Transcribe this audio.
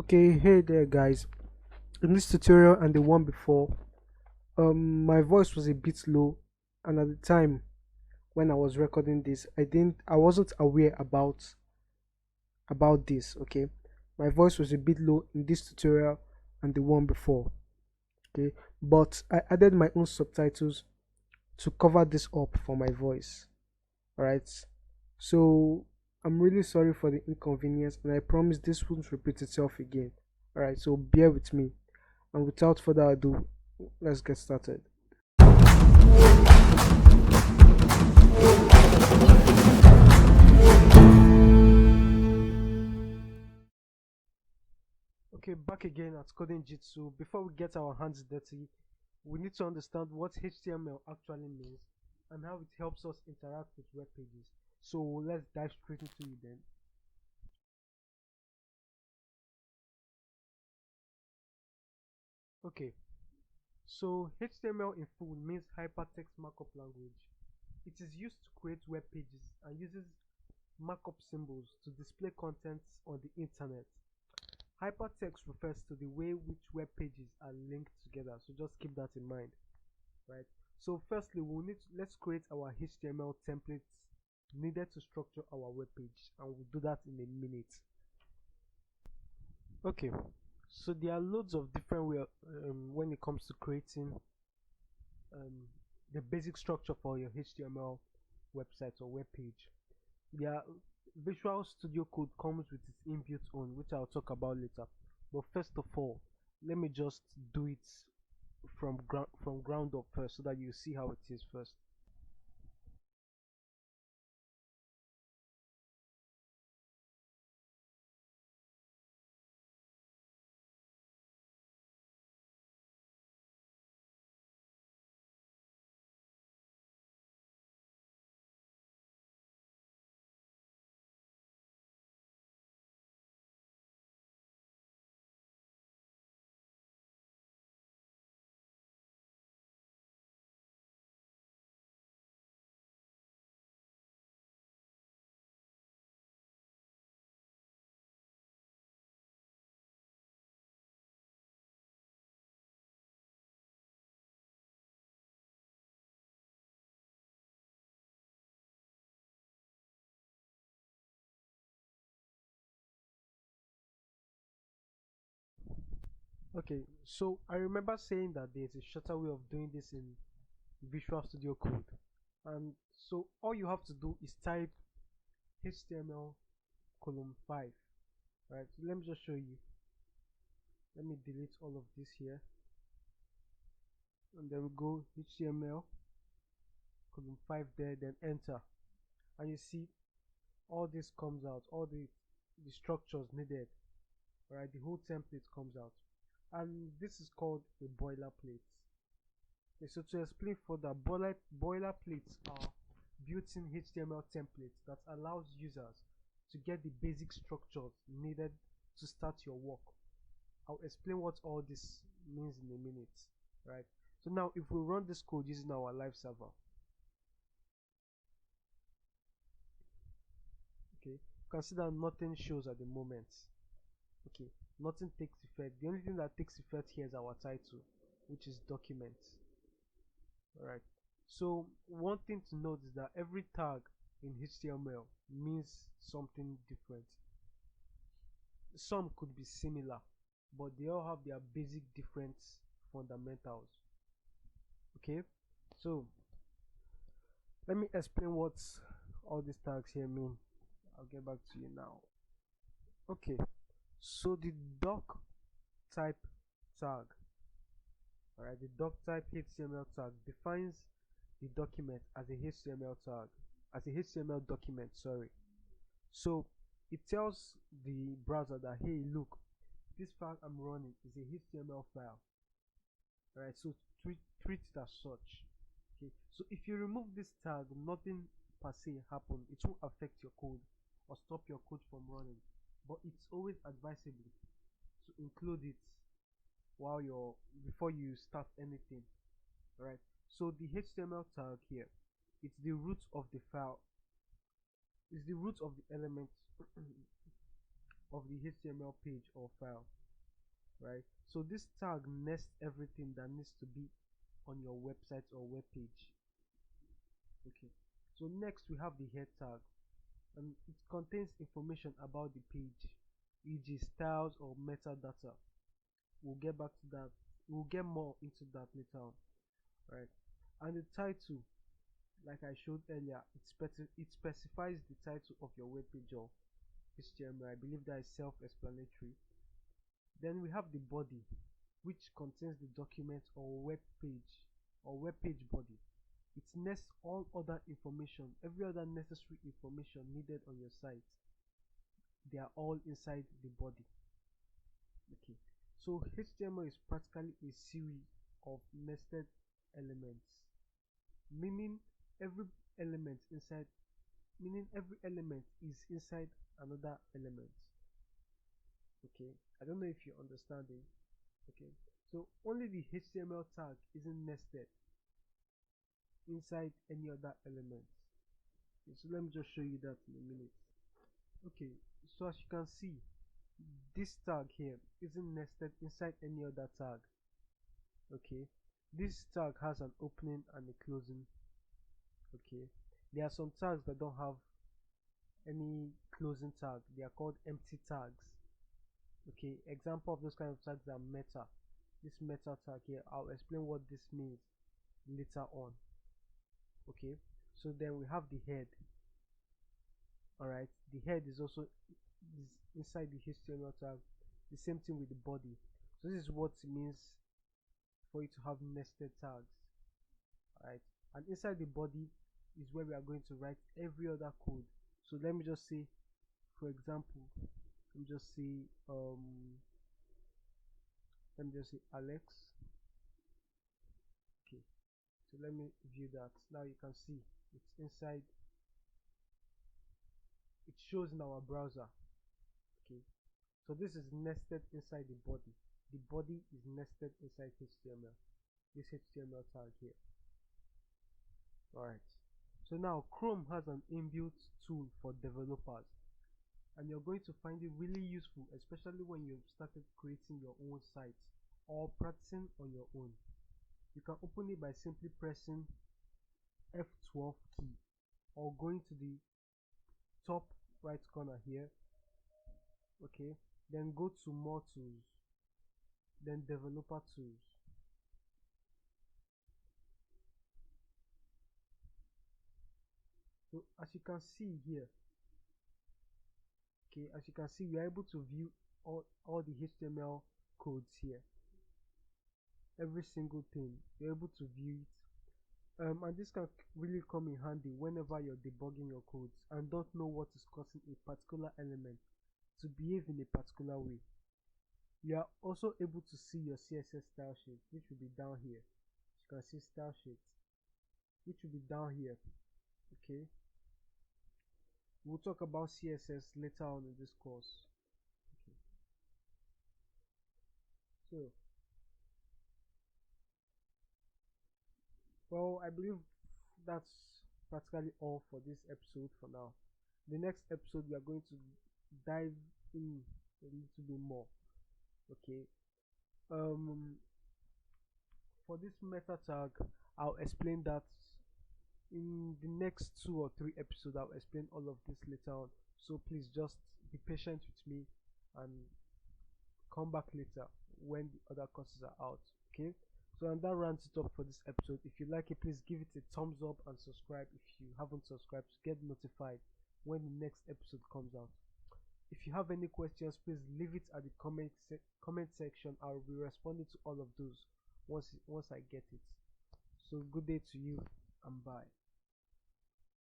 Okay, hey there guys. In this tutorial and the one before, my voice was a bit low, and at the time when I was recording this, I wasn't aware about this, okay? My voice was a bit low in this tutorial and the one before, okay? But I added my own subtitles to cover this up for my voice. All right? So, I'm really sorry for the inconvenience, and I promise this won't repeat itself again. All right? So, bear with me. And without further ado, let's get started. Okay, back again at Coding Jitsu. Before we get our hands dirty, we need to understand what HTML actually means and how it helps us interact with web pages. So let's dive straight into it then. Okay, so HTML in full means Hypertext Markup Language. It is used to create web pages and uses markup symbols to display contents on the internet. Hypertext refers to the way which web pages are linked together, so just keep that in mind, right? So firstly, let's create our HTML templates needed to structure our web page, and we'll do that in a minute. Okay, so there are loads of different ways when it comes to creating um, the basic structure for your HTML website or web page. There Visual Studio Code comes with its inbuilt own, which I'll talk about later. But first of all, let me just do it from ground up first, so that you see how it is first. Okay, so I remember saying that there's a shorter way of doing this in Visual Studio Code. And so all you have to do is type HTML column 5. Right, so let me just show you. Let me delete all of this here, and then we go HTML column 5 there, then enter, and you see all this comes out, all the structures needed. Right, the whole template comes out, and this is called a boilerplate. Okay, so to explain further, boilerplates are built-in HTML templates that allows users to get the basic structures needed to start your work. I'll explain what all this means in a minute, right? So now if we run this code using our live server, okay, you can see that nothing shows at the moment. Okay, nothing takes effect. The only thing that takes effect here is our title, which is document. Alright, so one thing to note is that every tag in HTML means something different. Some could be similar, but they all have their basic different fundamentals. Okay, so let me explain what all these tags here mean. I'll get back to you now. Okay, so the doc type tag, alright, the doc type HTML tag defines the document as a HTML tag, as a HTML document, sorry. So it tells the browser that, hey, look, this file I'm running is a HTML file. Alright, so treat it as such. Okay, so if you remove this tag, nothing per se happen. It won't affect your code or stop your code from running. But it's always advisable to include it while you're before you start anything. Alright, so the HTML tag here, it's the root of the file, is the root of the element of the HTML page or file, right? So this tag nests everything that needs to be on your website or web page. Okay, so next we have the head tag, and it contains information about the page, e.g. styles or metadata. We'll get back to that. We'll get more into that later on, right? And the title, like I showed earlier, it specifies the title of your web page or HTML. I believe that is self-explanatory. Then we have the body, which contains the document or web page body. It nests all other information, every other necessary information needed on your site. They are all inside the body. Okay, so HTML is practically a series of nested elements, meaning every element inside every element is inside another element. Okay, I don't know if you're understanding. Okay, so only the HTML tag isn't nested inside any other element. Okay, so let me just show you that in a minute. Okay, so as you can see, this tag here isn't nested inside any other tag. Okay, this tag has an opening and a closing. Okay, there are some tags that don't have any closing tag. They are called empty tags. Okay, example of those kind of tags are meta. This meta tag here, I'll explain what this means later on. Okay, so then we have the head. All right, the head is also inside the HTML tag. The same thing with the body. So this is what it means for you to have nested tags. All right, and inside the body is where we are going to write every other code. So let me just say, for example, let me just say Alex. Okay, so let me view that. Now you can see it's inside, it shows in our browser. Okay, so this is nested inside the body. The body is nested inside HTML, this HTML tag here. Alright, so now Chrome has an inbuilt tool for developers, and you're going to find it really useful, especially when you've started creating your own sites or practicing on your own. You can open it by simply pressing F12 key or going to the top right corner here. Okay, then go to more tools, then developer tools. So as you can see here, okay, as you can see, we are able to view all the HTML codes here. Every single thing, you're able to view it. And this can really come in handy whenever you're debugging your codes and don't know what is causing a particular element to behave in a particular way. You are also able to see your CSS style sheet, which will be down here. You can see style sheet, which will be down here. Okay, we'll talk about CSS later on in this course. Okay, so well, I believe that's practically all for this episode for now. The next episode we are going to dive in a little bit more. Okay, for this meta tag, I'll explain that in the next 2 or 3 episodes. I'll explain all of this later on, so please just be patient with me and come back later when the other courses are out. Okay, so and that rounds it up for this episode. If you like it, please give it a thumbs up and subscribe if you haven't subscribed to get notified when the next episode comes out. If you have any questions, please leave it at the comment section. I'll be responding to all of those once I get it. So good day to you and bye.